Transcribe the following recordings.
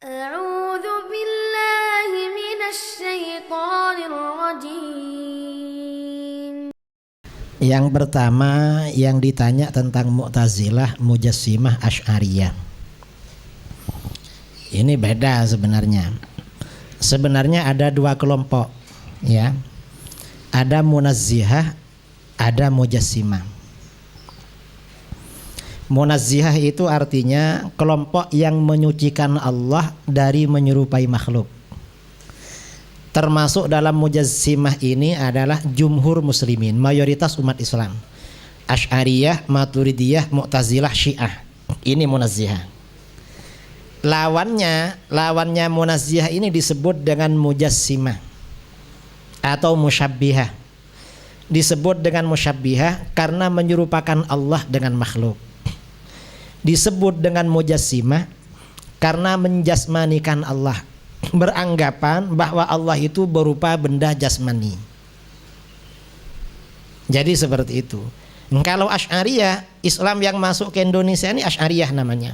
أعوذ بالله من الشيطان الرجيم. Yang pertama yang ditanya tentang Mu'tazilah, Mujassimah, Asy'ariyah. Ini beda sebenarnya. Sebenarnya ada dua kelompok, ya. Ada Munazzihah, ada Mujassimah. Munazzihah itu artinya kelompok yang menyucikan Allah dari menyerupai makhluk. Termasuk dalam Mujassimah ini adalah jumhur muslimin, mayoritas umat Islam. Asy'ariyah, Maturidiyah, Mu'tazilah, Syiah. Ini Munazzihah. Lawannya Munazzihah ini disebut dengan Mujassimah atau Musyabbihah. Disebut dengan Musyabbihah karena menyerupakan Allah dengan makhluk. Disebut dengan Mujassimah karena menjasmanikan Allah, beranggapan bahwa Allah itu berupa benda jasmani. Jadi seperti itu. Kalau Asy'ariyah, Islam yang masuk ke Indonesia ini Asy'ariyah namanya.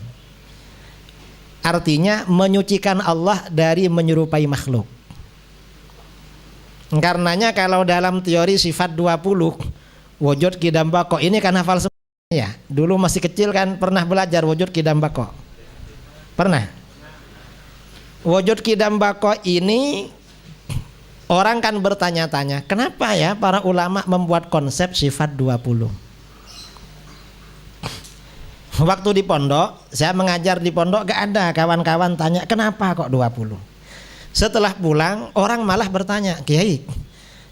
Artinya menyucikan Allah dari menyerupai makhluk. Karenanya kalau dalam teori sifat 20 wujud qidam baqa, ini kan hafal semua ya. Dulu masih kecil kan pernah belajar wujud qidam baqa. Pernah? Wujud qidam baqa ini orang kan bertanya-tanya, kenapa ya para ulama membuat konsep sifat 20? Waktu di pondok, saya mengajar di pondok, gak ada kawan-kawan tanya kenapa kok 20. Setelah pulang orang malah bertanya, Kiai,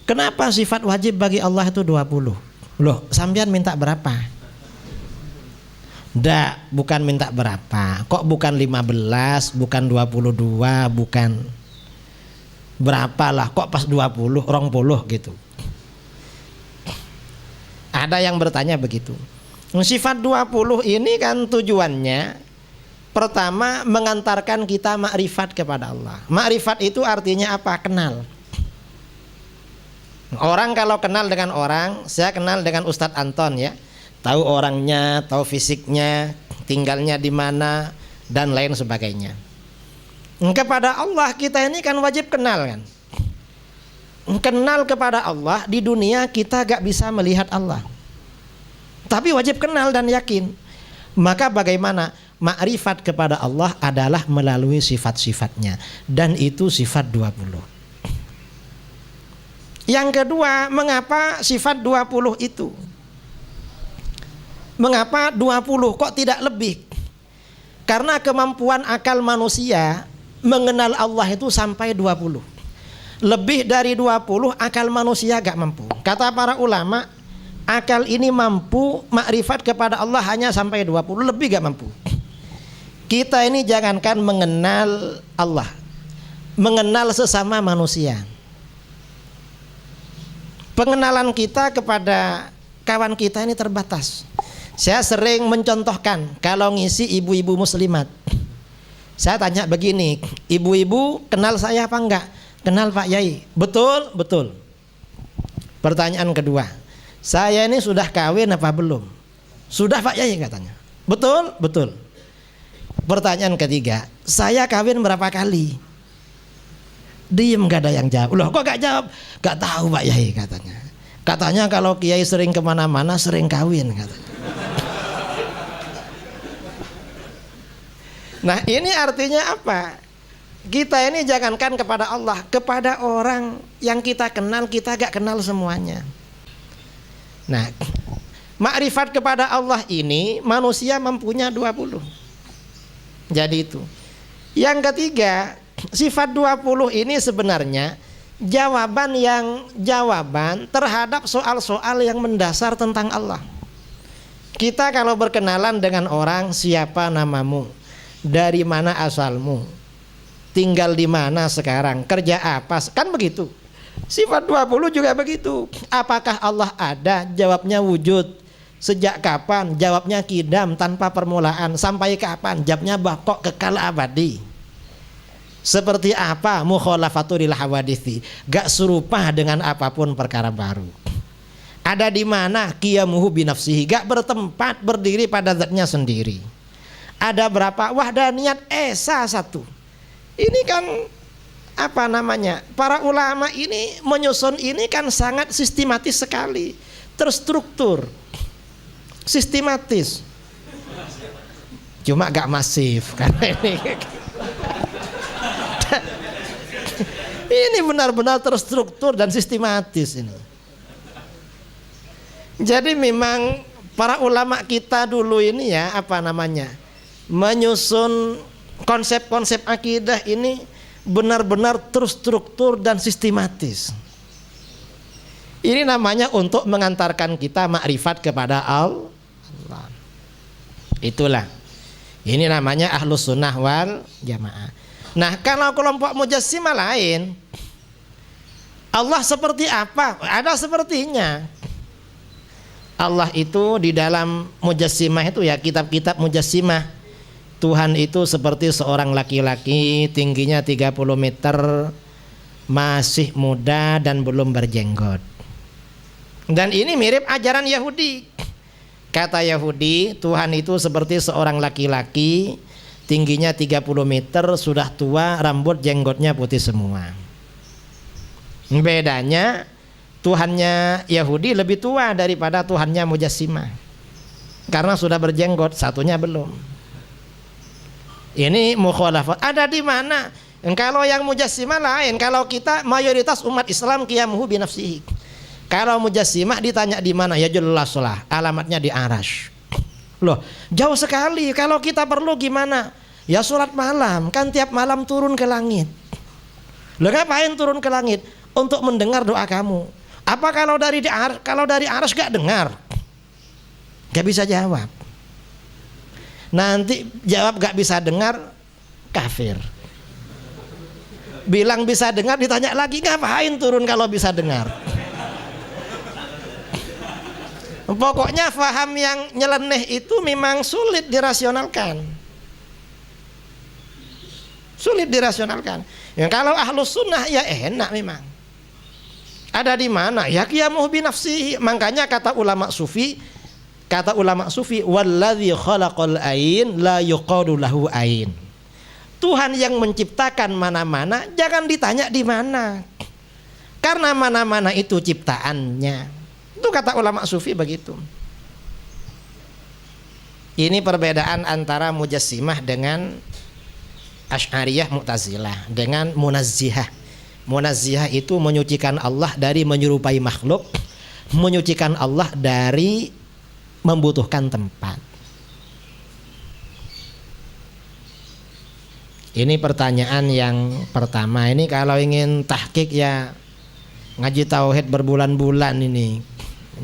kenapa sifat wajib bagi Allah itu 20? Loh, sampean minta berapa? Ndak, bukan minta berapa. Kok bukan 15, bukan 22, bukan berapalah, kok pas 20, 20 gitu. Ada yang bertanya begitu. Sifat 20 ini kan tujuannya pertama mengantarkan kita makrifat kepada Allah. Makrifat itu artinya apa? Kenal. Orang kalau kenal dengan orang, saya kenal dengan Ustadz Anton ya, tahu orangnya, tahu fisiknya, tinggalnya di mana dan lain sebagainya. Kepada Allah kita ini kan wajib kenal kan. Kenal kepada Allah, di dunia kita gak bisa melihat Allah, tapi wajib kenal dan yakin. Maka bagaimana? Makrifat kepada Allah adalah melalui sifat-sifatnya, dan itu sifat 20. Yang kedua, mengapa sifat 20 itu? Mengapa 20 kok tidak lebih? Karena kemampuan akal manusia mengenal Allah itu sampai 20. Lebih dari 20 akal manusia gak mampu. Kata para ulama, akal ini mampu makrifat kepada Allah hanya sampai 20, lebih gak mampu. Kita ini jangankan mengenal Allah, mengenal sesama manusia. Pengenalan kita kepada kawan kita ini terbatas. Saya sering mencontohkan kalau ngisi ibu-ibu muslimat. Saya tanya begini, ibu-ibu kenal saya apa enggak? Kenal Pak Yai. Betul, betul. Pertanyaan kedua, saya ini sudah kawin apa belum? Sudah Pak Yai katanya. Betul, betul. Pertanyaan ketiga, saya kawin berapa kali? Diem, gak ada yang jawab. Loh kok gak jawab? Gak tahu Pak Yai katanya. Katanya kalau Kiai sering kemana-mana sering kawin katanya. Nah ini artinya apa? Kita ini jangankan kepada Allah, kepada orang yang kita kenal, kita gak kenal semuanya. Nah, makrifat kepada Allah ini manusia mempunyai 20. Jadi itu. Yang ketiga, sifat 20 ini sebenarnya jawaban terhadap soal-soal yang mendasar tentang Allah. Kita kalau berkenalan dengan orang, siapa namamu? Dari mana asalmu? Tinggal di mana sekarang? Kerja apa? Kan begitu. Sifat 20 juga begitu. Apakah Allah ada? Jawabnya wujud. Sejak kapan? Jawabnya qidam, tanpa permulaan. Sampai kapan? Jawabnya baqa, kekal abadi. Seperti apa? Mukhalafatul hawadithi, gak serupa dengan apapun perkara baru. Ada di mana? Qiyamuhu binafsihi, gak bertempat berdiri pada zatnya sendiri. Ada berapa? Wahdaniyat esa satu. Ini kan apa namanya? Para ulama ini menyusun ini kan sangat sistematis sekali, terstruktur, sistematis. Cuma gak masif karena ini benar-benar terstruktur dan sistematis ini. Jadi memang para ulama kita dulu ini ya apa namanya, menyusun konsep-konsep akidah ini benar-benar terstruktur dan sistematis. Ini namanya untuk mengantarkan kita makrifat kepada Allah. Itulah. Ini namanya ahlus sunnah wal jamaah. Nah, kalau kelompok mujassimah lain, Allah seperti apa? Ada sepertinya. Allah itu di dalam mujassimah itu ya, kitab-kitab mujassimah, Tuhan itu seperti seorang laki-laki, tingginya 30 meter, masih muda dan belum berjenggot. Dan ini mirip ajaran Yahudi. Kata Yahudi, Tuhan itu seperti seorang laki-laki, tingginya 30 meter, sudah tua, rambut jenggotnya putih semua. Bedanya Tuhannya Yahudi lebih tua daripada Tuhannya mujassimah, karena sudah berjenggot, satunya belum. Ini mukhalafat. Ada di mana? Kalau yang mujassimah lain, kalau kita mayoritas umat Islam qiyamuhu binafsihi. Kalau mujassimah ditanya di mana? Ya jelas lah, alamatnya di Arasy. Loh, jauh sekali. Kalau kita perlu gimana? Ya sholat malam, kan tiap malam turun ke langit. Loh, ngapain turun ke langit? Untuk mendengar doa kamu. Apa kalau dari Arasy gak dengar? Gak bisa jawab. Nanti jawab gak bisa dengar, kafir. Bilang bisa dengar, ditanya lagi, ngapain turun kalau bisa dengar? Pokoknya faham yang nyeleneh itu memang sulit dirasionalkan. Sulit dirasionalkan. Ya, kalau ahlus sunnah ya enak memang. Ada di mana? Ya qiyamuhu binafsihi. Makanya kata ulama sufi, walladzi khalaqal ain la yuqadu lahu ain. Tuhan yang menciptakan mana-mana jangan ditanya di mana. Karena mana-mana itu ciptaannya. Itu kata ulama sufi begitu. Ini perbedaan antara mujassimah dengan Asy'ariyah Mu'tazilah dengan munazzihah. Munazzihah itu menyucikan Allah dari menyerupai makhluk, menyucikan Allah dari membutuhkan tempat. Ini pertanyaan yang pertama. Ini kalau ingin tahqiq ya ngaji tauhid berbulan-bulan ini.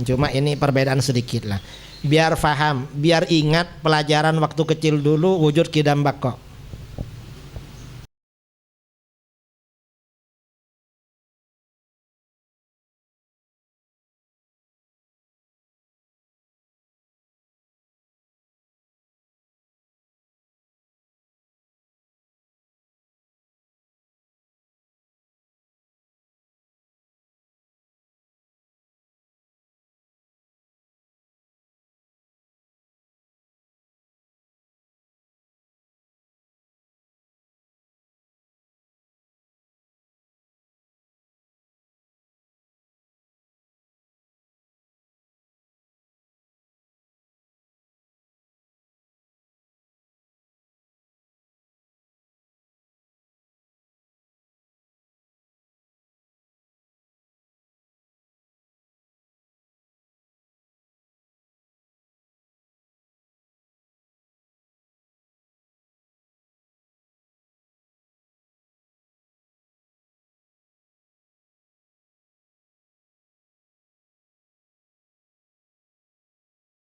Cuma ini perbedaan sedikit lah. Biar faham, biar ingat pelajaran waktu kecil dulu wujud qidam baqa.